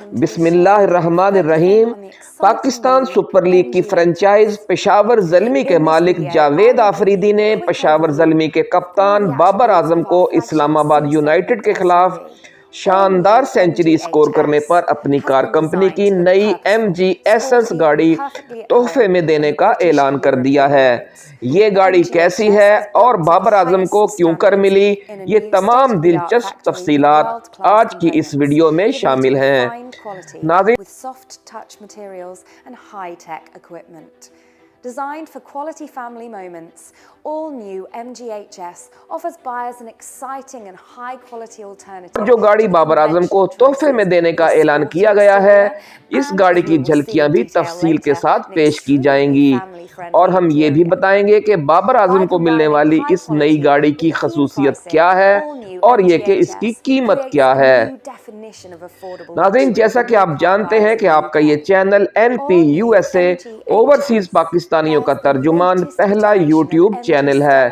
بسم اللہ الرحمن الرحیم۔ پاکستان سپر لیگ کی فرنچائز پشاور زلمی کے مالک جاوید آفریدی نے پشاور زلمی کے کپتان بابر اعظم کو اسلام آباد یونائیٹڈ کے خلاف شاندار سنچری سکور کرنے پر اپنی کار کمپنی کی نئی MG ایسنس گاڑی تحفے میں دینے کا اعلان کر دیا ہے۔ یہ گاڑی کیسی ہے اور بابر اعظم کو کیوں کر ملی، یہ تمام دلچسپ تفصیلات آج کی اس ویڈیو میں شامل ہیں۔ ناظرین، Designed for quality family moments, all new MGHS offers buyers an exciting and high quality alternative. جو گاڑی بابر اعظم کو تحفے میں دینے کا اعلان کیا گیا ہے، اس گاڑی کی جھلکیاں بھی تفصیل کے ساتھ پیش کی جائیں گی اور ہم یہ بھی بتائیں گے کہ بابر اعظم کو ملنے والی اس نئی گاڑی کی خصوصیت کیا ہے اور یہ کہ اس کی قیمت کیا ہے۔ ناظرین، جیسا کہ آپ جانتے ہیں کہ آپ کا یہ چینل NPUSA اوورسیز پاکستانیوں کا ترجمان پہلا یوٹیوب چینل ہے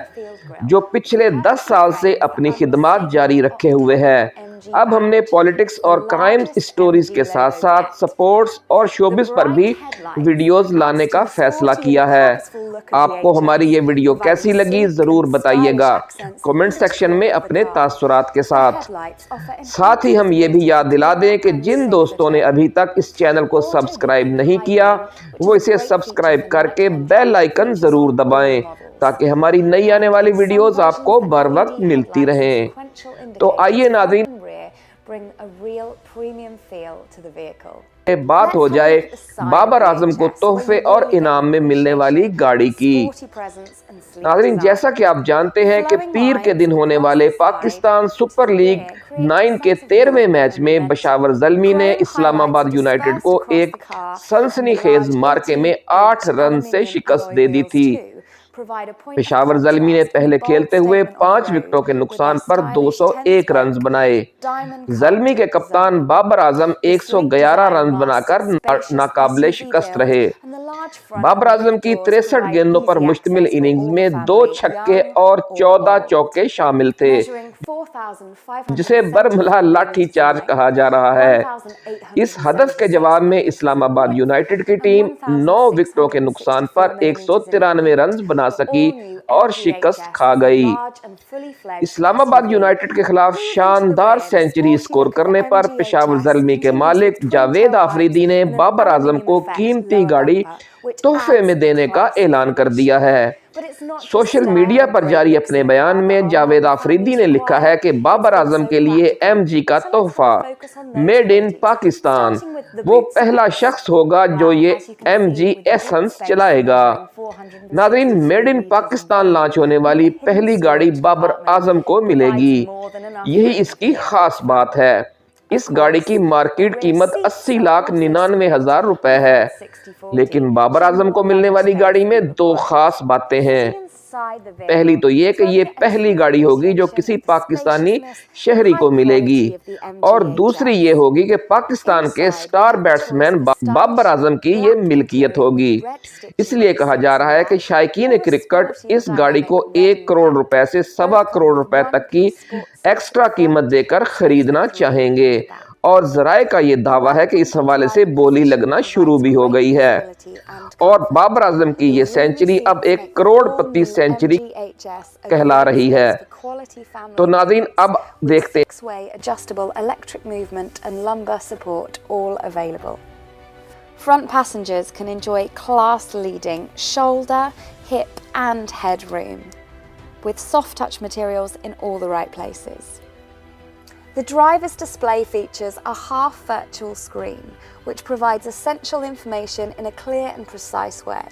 جو پچھلے 10 سال سے اپنی خدمات جاری رکھے ہوئے ہے۔ اب ہم نے پولیٹکس اور کرائم سٹوریز کے ساتھ ساتھ سپورٹس اور شوبز پر بھی ویڈیوز لانے کا فیصلہ کیا ہے۔ آپ کو ہماری یہ ویڈیو کیسی لگی ضرور بتائیے گا کمنٹ سیکشن میں اپنے تاثرات کے ساتھ۔ ساتھ ہی ہم یہ بھی یاد دلا دیں کہ جن دوستوں نے ابھی تک اس چینل کو سبسکرائب نہیں کیا وہ اسے سبسکرائب کر کے بیل آئیکن ضرور دبائیں تاکہ ہماری نئی آنے والی ویڈیوز آپ کو بر وقت ملتی رہیں۔ تو آئیے ناظرین بات ہو جائے بابر اعظم کو تحفے اور انعام میں ملنے والی گاڑی کی۔ ناظرین، جیسا کہ آپ جانتے ہیں کہ پیر کے دن ہونے والے پاکستان سپر لیگ 9 کے 13ویں میچ میں پشاور زلمی نے اسلام آباد یونائیٹڈ کو ایک سنسنی خیز مارکے میں 8 رن سے شکست دے دی تھی۔ پشاور زلمی نے پہلے کھیلتے ہوئے 5 وکٹوں کے نقصان پر 201 رنز بنائے۔ زلمی کے کپتان بابر اعظم 111 رنز بنا کر ناقابل شکست رہے۔ بابر اعظم کی 63 گیندوں پر مشتمل اننگز میں 2 چھکے اور 14 چوکے شامل تھے، جسے برملا لاٹھی چارج کہا جا رہا ہے۔ اس ہدف کے جواب میں اسلام آباد یونائیٹڈ کی ٹیم 9 وکٹوں کے نقصان پر 193 رنز بنا سکی اور شکست کھا گئی۔ اسلام آباد یونائیٹڈ کے خلاف شاندار سنچری سکور کرنے پر پشاور زلمی کے مالک جاوید آفریدی نے بابر اعظم کو قیمتی گاڑی تحفے میں دینے کا اعلان کر دیا ہے۔ سوشل میڈیا پر جاری اپنے بیان میں جاوید آفریدی نے لکھا ہے کہ بابر اعظم کے لیے MG کا تحفہ میڈ ان پاکستان، وہ پہلا شخص ہوگا جو یہ MG ایسنس چلائے گا۔ ناظرین، میڈ ان پاکستان لانچ ہونے والی پہلی گاڑی بابر اعظم کو ملے گی، یہی اس کی خاص بات ہے۔ اس گاڑی کی مارکیٹ قیمت 80,99,000 روپے ہے، لیکن بابر اعظم کو ملنے والی گاڑی میں 2 خاص باتیں ہیں۔ پہلی تو یہ کہ یہ پہلی گاڑی ہوگی جو کسی پاکستانی شہری کو ملے گی، اور دوسری یہ ہوگی کہ پاکستان کے سٹار بیٹسمین بابر اعظم کی یہ ملکیت ہوگی۔ اس لیے کہا جا رہا ہے کہ شائقین کرکٹ اس گاڑی کو 1 کروڑ روپے سے 1.25 کروڑ روپے تک کی ایکسٹرا قیمت دے کر خریدنا چاہیں گے، اور ذرائع کا یہ دعویٰ ہے کہ اس حوالے سے بولی لگنا شروع بھی ہو گئی ہے، اور بابر اعظم کی یہ سنچری اب 1 کروڑ پتی سنچری کہلا رہی ہے۔ تو ناظرین، اب دیکھتے Front passengers can enjoy class-leading shoulder, hip and head room with soft touch materials in all the right places. The driver's display features a half virtual screen which provides essential information in a clear and precise way.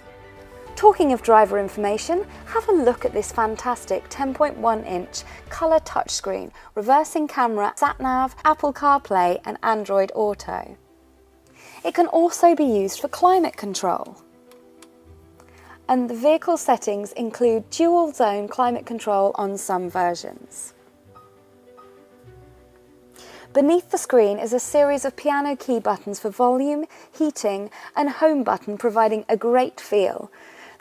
Talking of driver information, have a look at this fantastic 10.1-inch color touchscreen, reversing camera, sat-nav, Apple CarPlay and Android Auto. It can also be used for climate control. And the vehicle settings include dual zone climate control on some versions. Beneath the screen is a series of piano key buttons for volume, heating and home button, providing a great feel.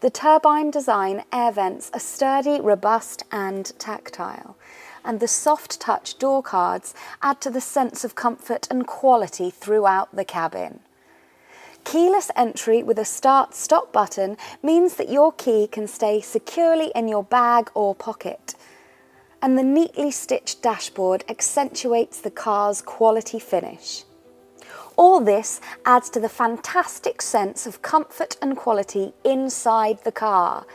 The turbine design air vents are sturdy, robust and tactile. and the soft touch door cards add to the sense of comfort and quality throughout the cabin. Keyless entry with a start-stop button means that your key can stay securely in your bag or pocket. And the neatly stitched dashboard accentuates the car's quality finish. All this adds to the fantastic sense of comfort and quality inside the car.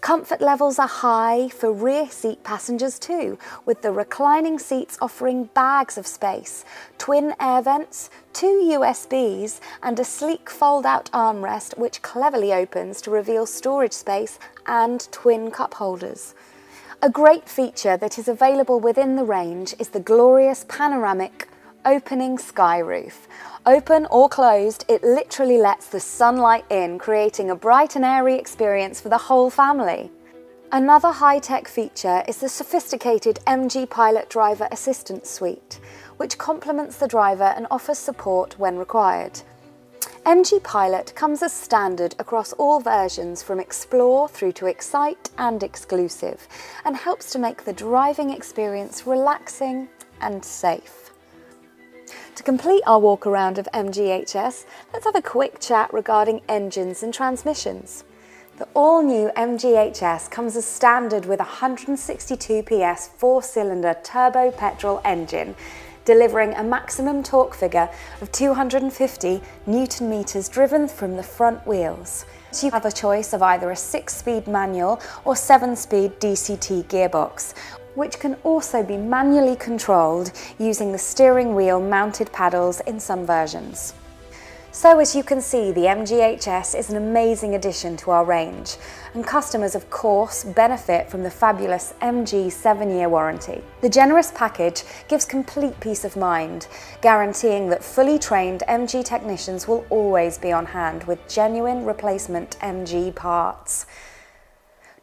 Comfort levels are high for rear seat passengers too, with the reclining seats offering bags of space, twin air vents, 2 USBs, and a sleek fold-out armrest which cleverly opens to reveal storage space and twin cup holders. A great feature that is available within the range is the glorious panoramic opening sky roof. Open or closed, it literally lets the sunlight in, creating a bright and airy experience for the whole family. Another high-tech feature is the sophisticated MG Pilot Driver Assistance Suite, which complements the driver and offers support when required. MG Pilot comes as standard across all versions from Explore through to Excite and Exclusive, and helps to make the driving experience relaxing and safe. To complete our walk around of MGHS, let's have a quick chat regarding engines and transmissions. The all-new MGHS comes as standard with a 162 PS 4-cylinder turbo petrol engine, delivering a maximum torque figure of 250 Newton-meters driven from the front wheels. So you have a choice of either a 6-speed manual or 7-speed DCT gearbox, which can also be manually controlled using the steering wheel mounted paddles in some versions. So as you can see, the MGHS is an amazing addition to our range, and customers of course benefit from the fabulous MG 7-year warranty. The generous package gives complete peace of mind, guaranteeing that fully trained MG technicians will always be on hand with genuine replacement MG parts.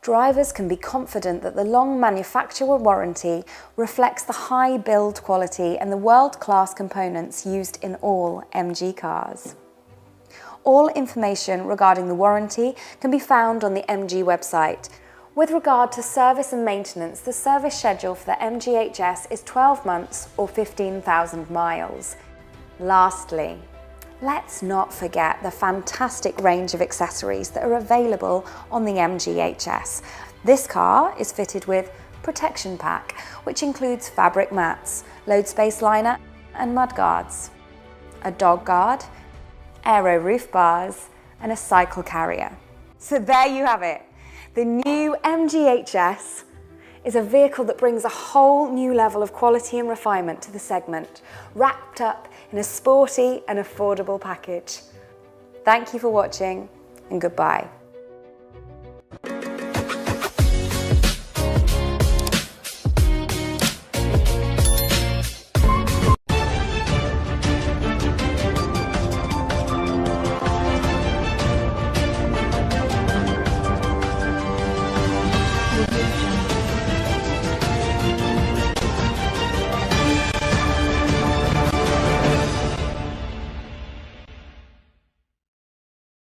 Drivers can be confident that the long manufacturer warranty reflects the high build quality and the world-class components used in all MG cars. All information regarding the warranty can be found on the MG website. With regard to service and maintenance, the service schedule for the MGHS is 12 months or 15,000 miles. Lastly, let's not forget the fantastic range of accessories that are available on the MGHS. This car is fitted with Protection Pack, which includes fabric mats, load space liner and mud guards, a dog guard, aero roof bars and a cycle carrier. So there you have it. The new MGHS is a vehicle that brings a whole new level of quality and refinement to the segment, wrapped up in a sporty and affordable package. Thank you for watching, and goodbye.